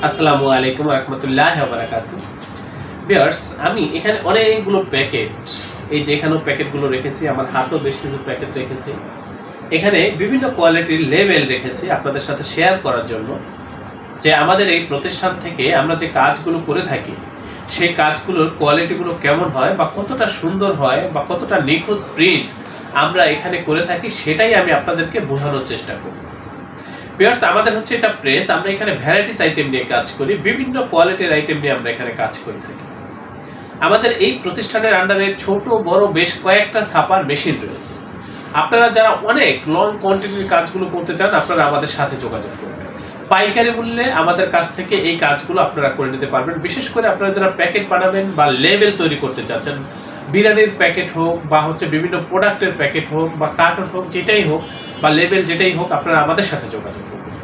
আসসালামু আলাইকুম ওয়া রাহমাতুল্লাহি ওয়া বারাকাতুহু। ভিউয়ার্স, আমি এখানে অনেকগুলো প্যাকেট, এই যে এখানেও প্যাকেটগুলো রেখেছি, আমার হাতেও বেশ কিছু প্যাকেট রেখেছি। এখানে বিভিন্ন কোয়ালিটির লেবেল রেখেছি আপনাদের সাথে শেয়ার করার জন্য, যে আমাদের এই প্রতিষ্ঠান থেকে আমরা যে কাজগুলো করে থাকি সেই কাজগুলোর কোয়ালিটিগুলো কেমন হয় বা কতটা সুন্দর হয় বা কতটা নিখুঁত প্রিন্ট আমরা এখানে করে থাকি, সেটাই আমি আপনাদেরকে বোঝানোর চেষ্টা করব। ভিউয়ার্স, আমাদের হচ্ছে এটা প্রেস, আমরা এখানে ভ্যারাইটিস আইটেম নিয়ে কাজ করি, বিভিন্ন কোয়ালিটির আইটেম নিয়ে আমরা এখানে কাজ করে থাকি। আমাদের এই প্রতিষ্ঠানের আন্ডারে ছোট বড় বেশ কয়েকটা ছাপার মেশিন রয়েছে। আপনারা যারা অনেক লং কোয়ান্টিটির কাজগুলো করতে চান, আপনারা আমাদের সাথে যোগাযোগ করবেন। পাইকারি মূল্যে আমাদের কাছ থেকে এই কাজগুলো আপনারা করে নিতে পারবেন। বিশেষ করে আপনারা যারা প্যাকেট বানাবেন বা লেবেল তৈরি করতে চাচ্ছেন, বিরিয়ানির প্যাকেট হোক বা হচ্ছে বিভিন্ন প্রোডাক্টের প্যাকেট হোক বা কার্টন হোক, যেটাই হোক বা লেবেল যেটাই হোক, আপনারা আমাদের সাথে যোগাযোগ করবেন।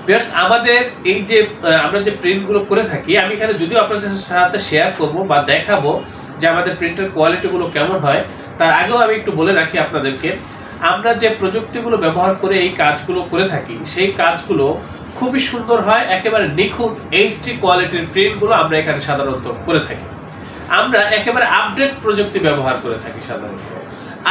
ভিউয়ার্স, আমাদের এই যে আমরা যে প্রিন্টগুলো করে থাকি, আমি এখানে যদিও আপনাদের সাথে শেয়ার করব বা দেখাবো যে আমাদের প্রিন্টের কোয়ালিটিগুলো কেমন হয়, তার আগেও আমি একটু বলে রাখি আপনাদেরকে, আমরা যে প্রযুক্তিগুলো ব্যবহার করে এই কাজগুলো করে থাকি সেই কাজগুলো খুবই সুন্দর হয়, একেবারে নিখুঁত এইচডি কোয়ালিটির প্রিন্টগুলো আমরা এখানে সাধারণত করে থাকি। আমরা একেবারে আপডেট প্রযুক্তি ব্যবহার করে থাকি। সাধারণত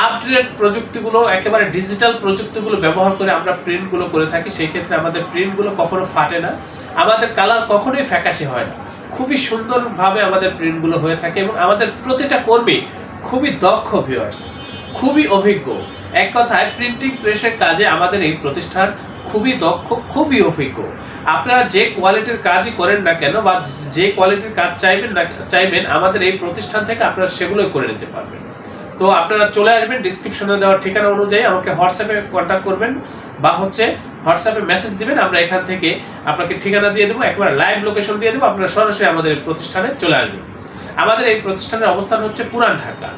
আপডেট প্রযুক্তিগুলো, একেবারে ডিজিটাল প্রযুক্তিগুলো ব্যবহার করে আমরা প্রিন্টগুলো করে থাকি। সেই ক্ষেত্রে আমাদের প্রিন্টগুলো কখনো ফাটে না, আমাদের কালার কখনোই ফ্যাকাশে হয় না, খুবই সুন্দরভাবে আমাদের প্রিন্টগুলো হয়ে থাকে এবং আমাদের প্রতিটা কর্মী খুবই দক্ষ। ভিউয়ার্স, খুবই অভিজ্ঞ। এক কথায় প্রিন্টিং প্রেসের কাজে আমাদের এই প্রতিষ্ঠান খুবই দক্ষ, খুবই অভিজ্ঞ। আপনারা যে কোয়ালিটির কাজই করেন না কেন বা যে কোয়ালিটির কাজ চাইবেন আমাদের এই প্রতিষ্ঠান থেকে আপনারা সেগুলোই করে নিতে পারবেন। তো আপনারা চলে আসবেন, ডিসক্রিপশনে দেওয়ার ঠিকানা অনুযায়ী আমাকে হোয়াটসঅ্যাপে কন্ট্যাক্ট করবেন বা হচ্ছে হোয়াটসঅ্যাপে মেসেজ দিবেন। আমরা এখান থেকে আপনাকে ঠিকানা দিয়ে দেবো, একবার লাইভ লোকেশন দিয়ে দেবো, আপনারা সরাসরি আমাদের প্রতিষ্ঠানে চলে আসবেন। আমাদের এই প্রতিষ্ঠানের অবস্থান হচ্ছে পুরান ঢাকা।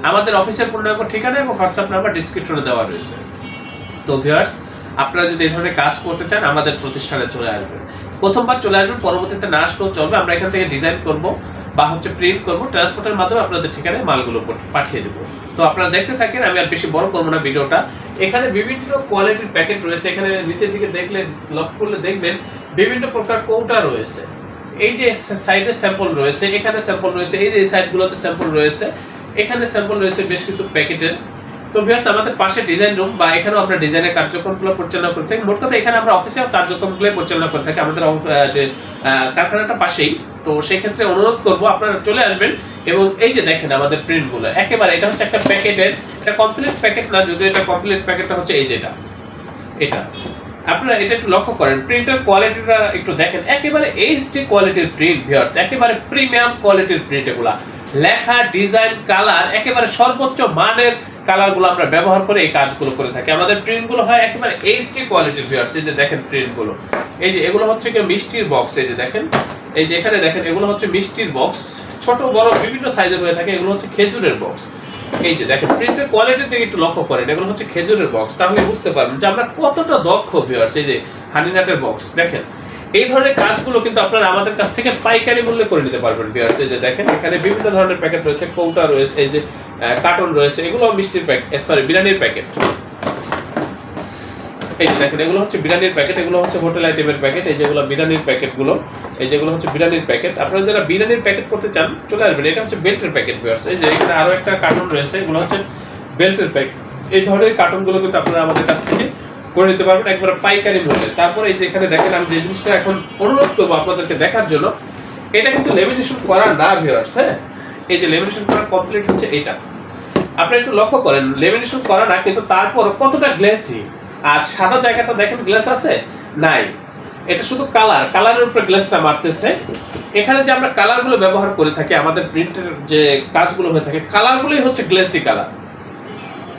আমাদের অফিসের পূর্ণাঙ্গ ঠিকানা এবং হোয়াটসঅ্যাপ নাম্বার ডিসক্রিপশনে দেওয়া রয়েছে। তো ভিউয়ার্স, আপনারা যদি এই ধরনের কাজ করতে চান আমাদের প্রতিষ্ঠানে চলে আসবেন। প্রথমবার চলে আসবেন, পরবর্তীতে না আসলেও চলবে। আমরা এখান থেকে ডিজাইন করব বা হচ্ছে প্রিন্ট করব, ট্রান্সপোর্টের মাধ্যমে আপনাদের ঠিকানায় মালগুলো পাঠিয়ে দেবো। তো আপনারা দেখতে থাকেন, আমি আর বেশি বড় করবো না ভিডিওটা। এখানে বিভিন্ন কোয়ালিটির প্যাকেট রয়েছে। এখানে নিচের দিকে দেখলে, লক্ষ্য করলে দেখবেন বিভিন্ন প্রকার কৌটা রয়েছে। এই যে সাইডে স্যাম্পল রয়েছে, এখানে স্যাম্পল রয়েছে, এই যে সাইডগুলোতে স্যাম্পল রয়েছে, এখানে স্যাম্পল রয়েছে বেশ কিছু প্যাকেটের। তো ভিউয়ার্স, আমাদের পাশে ডিজাইন রুম বা এখানেও আমরা ডিজাইনের কার্যক্রমগুলো পরিচালনা করে থাকি। মোট কথা এখানে আমরা অফিসিয়াল কার্যক্রমগুলো পরিচালনা করে থাকি, আমাদের যে কারখানাটা পাশেই। তো সেই ক্ষেত্রে অনুরোধ করব আপনারা চলে আসবেন। এবং এই যে দেখেন আমাদের প্রিন্টগুলো, একেবারে এটা হচ্ছে একটা প্যাকেটের, এটা কমপ্লিট প্যাকেট না, যদি এটা কমপ্লিট প্যাকেটটা হচ্ছে এই যেটা, এটা আপনারা এটা একটু লক্ষ্য করেন, প্রিন্টের কোয়ালিটিটা একটু দেখেন, একেবারে এইচডি কোয়ালিটির প্রিন্ট। ভিউয়ার্স, একেবারে প্রিমিয়াম কোয়ালিটির প্রিন্ট। এগুলা লেখা, ডিজাইন, কালার একেবারে সর্বোচ্চ মানের কালারগুলো আমরা ব্যবহার করে এই কাজগুলো করে থাকি। আমাদের প্রিন্টগুলো হয় একেবারে এইচডি কোয়ালিটির। ভিউয়ার্স, এই যে দেখেন প্রিন্টগুলো, এই যে এগুলো হচ্ছে কি মিষ্টির বক্স। এই যে দেখেন, এই যে এখানে দেখেন, এগুলো হচ্ছে মিষ্টির বক্স, ছোট বড় বিভিন্ন সাইজের হয়ে থাকে। এগুলো হচ্ছে খেজুরের বক্স। এই যে দেখেন প্রিন্টের কোয়ালিটির দিকে একটু লক্ষ্য করেন, এগুলো হচ্ছে খেজুরের বক্স, তাহলে বুঝতে পারবেন যে আমরা কতটা দক্ষ। ভিউয়ার্স, এই যে হানিনাটের বক্স দেখেন, এই ধরনের কাজগুলো কিন্তু আপনারা আমাদের কাছ থেকে পাইকারি মূল্যে করে নিতে পারবেন। ভিউয়ার্স, এই যে দেখেন এখানে বিভিন্ন ধরনের প্যাকেট রয়েছে, কৌটা রয়েছে, এই যে কার্টন রয়েছে, এগুলো মিষ্টির প্যাকেট, সরি বিরিয়ানির প্যাকেট। এই যে দেখেন, এগুলো হচ্ছে বিরিয়ানির প্যাকেট, এগুলো হচ্ছে হোটেল আইটেমের প্যাকেট। এই যেগুলো বিরিয়ানির প্যাকেটগুলো, এই যেগুলো হচ্ছে বিরিয়ানির প্যাকেট। আপনারা যারা বিরিয়ানির প্যাকেট করতে চান চলে আসবেন। এটা হচ্ছে বেল্টের প্যাকেট। ভিউয়ার্স, এই যে এখানে আরো একটা কার্টন রয়েছে, এগুলো হচ্ছে বেল্টের প্যাকেট। এই ধরনের কার্টনগুলো কিন্তু আপনারা আমাদের কাছ থেকে করে নিতে পারবেন একবার পাইকারি মূল্যে। তারপরে এই যে এখানে দেখেন, আমি যে জিনিসটা এখন অনুরোধ করবো আপনাদেরকে দেখার জন্য, এটা কিন্তু লেমিনেশন করা না। ভিউয়ার্স, হ্যাঁ, এই যে লেমিনেশন করা কমপ্লিট হচ্ছে এটা, আপনারা একটু লক্ষ্য করেন, লেমিনেশন করা না কিন্তু তারপর কতটা গ্লেসি। আর সাদা জায়গাটা দেখেন গ্লেস আছে নাই, এটা শুধু কালারের উপরে গ্লেসটা মারতেছে। এখানে যে আমরা কালারগুলো ব্যবহার করে থাকি, আমাদের প্রিন্টের যে কাজগুলো হয়ে থাকে, কালারগুলোই হচ্ছে গ্লেসি কালার,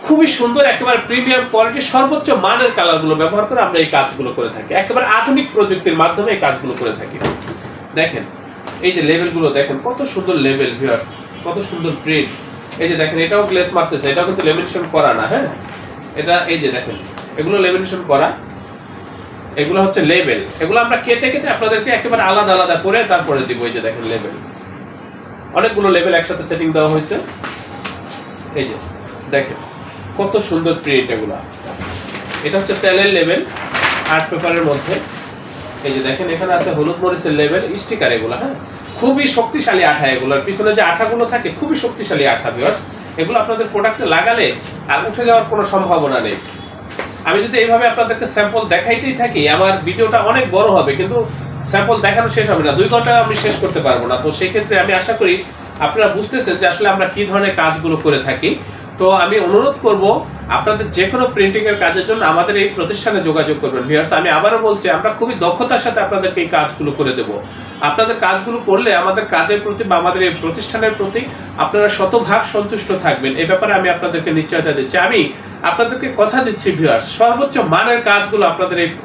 খুবই সুন্দর, একেবারে প্রিমিয়াম কোয়ালিটির সর্বোচ্চ মানের কালারগুলো ব্যবহার করে আমরা এই কাজগুলো করে থাকি। একেবারে আধুনিক প্রযুক্তির মাধ্যমে এই কাজগুলো করে থাকি। দেখেন এই যে লেবেলগুলো দেখেন, কত সুন্দর লেবেল। ভিউয়ার্স, কত সুন্দর প্রিন্ট। এই যে দেখেন, এটাও গ্লেস মারতেছে, এটাও কিন্তু লেমিনেশন করা না। হ্যাঁ, এটা এই যে দেখেন, এগুলো লেমিনেশন করা, এগুলো হচ্ছে লেবেল। এগুলো আমরা কেটে কেটে আপনাদেরকে একেবারে আলাদা আলাদা করে তারপরে দিব। এই যে দেখেন লেবেল, অনেকগুলো লেবেল একসাথে সেটিং দেওয়া হয়েছে। এই যে দেখেন কত সুন্দর প্রিন্ট। এগুলো এটা হচ্ছে তেলের লেবেল, আর্ট পেপারের মধ্যে। এই যে দেখেন এখানে আছে হলুদ মরিচের লেবেল, স্টিকার এগুলো, হ্যাঁ খুবই শক্তিশালী আঠা এগুলোর পিছনে যে আঠাগুলো থাকে খুবই শক্তিশালী আঠা ভিউয়ার্স। এগুলো আপনাদের প্রোডাক্টে লাগালে আর উঠে যাওয়ার কোনো সম্ভাবনা নেই। আমি যদি এইভাবে আপনাদেরকে স্যাম্পল দেখাইতেই থাকি আমার ভিডিওটা অনেক বড় হবে, কিন্তু স্যাম্পল দেখানো শেষ হবে না, 2 ঘন্টা আমি শেষ করতে পারবো না। তো সেই ক্ষেত্রে আমি আশা করি আপনারা বুঝতেছেন যে আসলে আমরা কি ধরনের কাজগুলো করে থাকি। তো আমি অনুরোধ করব আপনাদের যে কোনো প্রিন্টিং এর কাজের জন্য আমাদের এই প্রতিষ্ঠানে যোগাযোগ করবেন ভিউয়ার্স। আমি আবারও বলছি আমরা খুবই দক্ষতার সাথে আপনাদেরকে এই কাজগুলো করে দেব। আপনাদের কাজগুলো করলে আমাদের কাজের প্রতি বা আমাদের এই প্রতিষ্ঠানের প্রতি আপনারা শতভাগ সন্তুষ্ট থাকবেন, এ ব্যাপারে আমি আপনাদেরকে নিশ্চয়তা দিচ্ছি। আমি আপনাদেরকে কথা দিচ্ছি ভিউয়ার্স, সর্বোচ্চ মানের কাজগুলো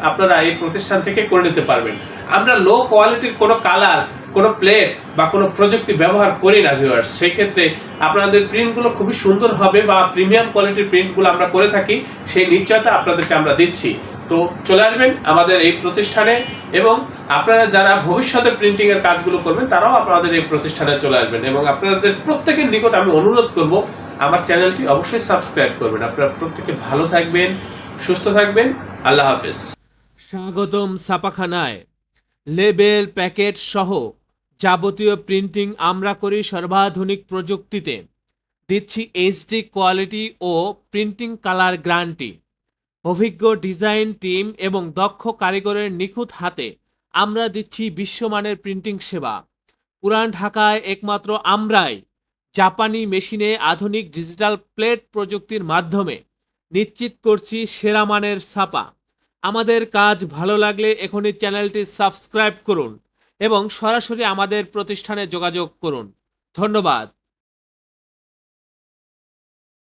আপনারা এই প্রতিষ্ঠান থেকে করে নিতে পারবেন। আমরা লো কোয়ালিটির কোনো কালার, কোনো প্লেট বা কোনো প্রযুক্তি ব্যবহার করি না ভিউয়ার্স। সেই ক্ষেত্রে আপনাদের প্রিন্টগুলো খুবই সুন্দর হবে বা প্রিমিয়াম কোয়ালিটির প্রিন্টগুলো আমরা করে থাকি, সেই নিশ্চয়তা আপনাদেরকে আমরা দিচ্ছি। তো চলে আসবেন আমাদের এই প্রতিষ্ঠানে, এবং আপনারা যারা ভবিষ্যতে প্রিন্টিং এর কাজগুলো করবেন তারাও আপনাদের এই প্রতিষ্ঠানে চলে আসবেন। এবং আপনাদের প্রত্যেকের নিকট আমি অনুরোধ করব আমার চ্যানেলটি অবশ্যই সাবস্ক্রাইব করবেন। আপনারা প্রত্যেকে ভালো থাকবেন, সুস্থ থাকবেন। আল্লাহ হাফেজ। স্বাগতম ছাপাখানায়। লেবেল, প্যাকেট সহ যাবতীয় প্রিন্টিং আমরা করি সর্বাধুনিক প্রযুক্তিতে। দিচ্ছি এইচডি কোয়ালিটি ও প্রিন্টিং কালার গ্যারান্টি। অভিজ্ঞ ডিজাইন টিম এবং দক্ষ কারিগরের নিখুঁত হাতে আমরা দিচ্ছি বিশ্বমানের প্রিন্টিং সেবা। পুরান ঢাকায় একমাত্র আমরাই জাপানি মেশিনে আধুনিক ডিজিটাল প্লেট প্রযুক্তির মাধ্যমে নিশ্চিত করছি সেরা মানের ছাপা। আমাদের কাজ ভালো লাগলে এখনই চ্যানেলটি সাবস্ক্রাইব করুন এবং সরাসরি আমাদের প্রতিষ্ঠানে যোগাযোগ করুন। ধন্যবাদ।